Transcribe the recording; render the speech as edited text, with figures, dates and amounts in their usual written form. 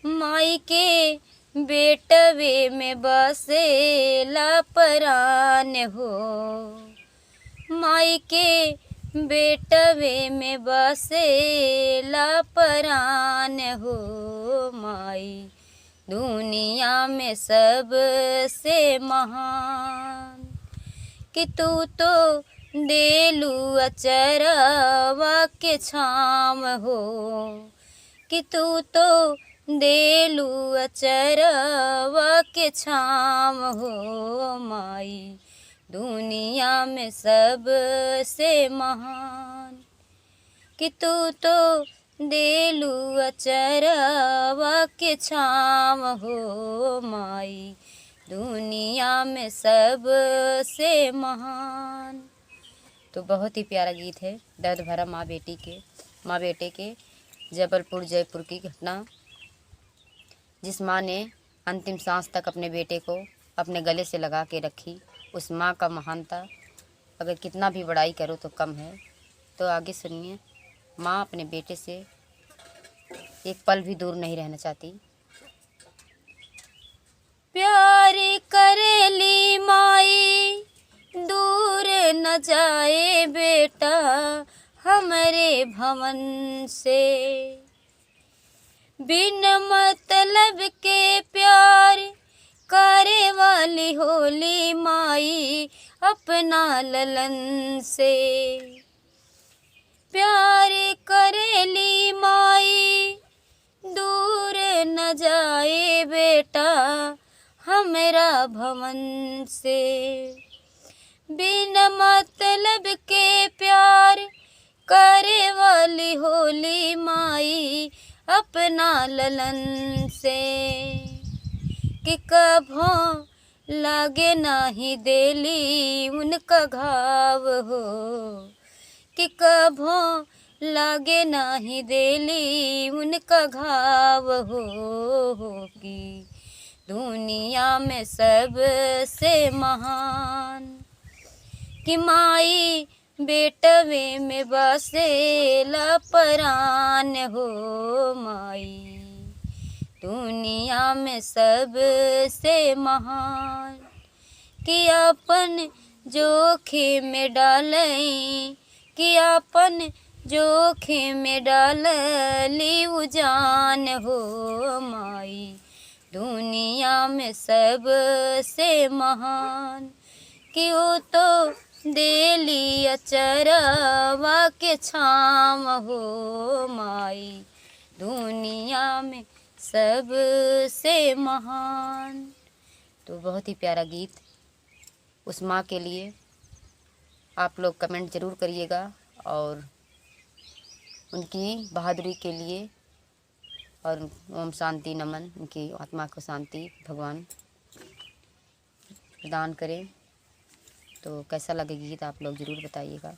माई के बेटवे में बसेला परान हो। माई के बेटवे में बसेला परान हो। माई दुनिया में सबसे महान कि तू तो देलू अचरवा के छाम हो। कि तू तो देलू अचरवा के छाम हो। माई दुनिया में सबसे महान कि तू तो देलू अचरवा के छाम हो। माई दुनिया में सबसे महान। तो बहुत ही प्यारा गीत है, दर्द भरा माँ बेटे के जबलपुर जयपुर की घटना, जिस माँ ने अंतिम सांस तक अपने बेटे को अपने गले से लगा के रखी। उस माँ का महानता अगर कितना भी बड़ाई करो तो कम है। तो आगे सुनिए, माँ अपने बेटे से एक पल भी दूर नहीं रहना चाहती। प्यार करेली माई दूर न जाए बेटा हमरे भवन से। बिन मतलब के प्यार करे वाली होली माई अपना ललन से। प्यार करेली माई दूर न जाए बेटा हमरा भवन से। बिन मतलब के प्यार करे वाली होली माई अपना ललन से। कि कभो लागे नाही देली उनका घाव हो। कि कभो लागे नाही देली उनका घाव हो। कि दुनिया में सबसे महान कि माई बेटवे में बसेला परान हो। माई दुनिया में सबसे महान कि अपन जोखिम में डालें। कि अपन जोखिम में डाली उजान हो। माई दुनिया में सबसे महान कि वो तो देली अचरवा के छाम हो। माई दुनिया में सबसे महान। तो बहुत ही प्यारा गीत उस माँ के लिए। आप लोग कमेंट ज़रूर करिएगा और उनकी बहादुरी के लिए, और ओम शांति नमन, उनकी आत्मा को शांति भगवान प्रदान करें। तो कैसा लगे गीत आप लोग ज़रूर बताइएगा।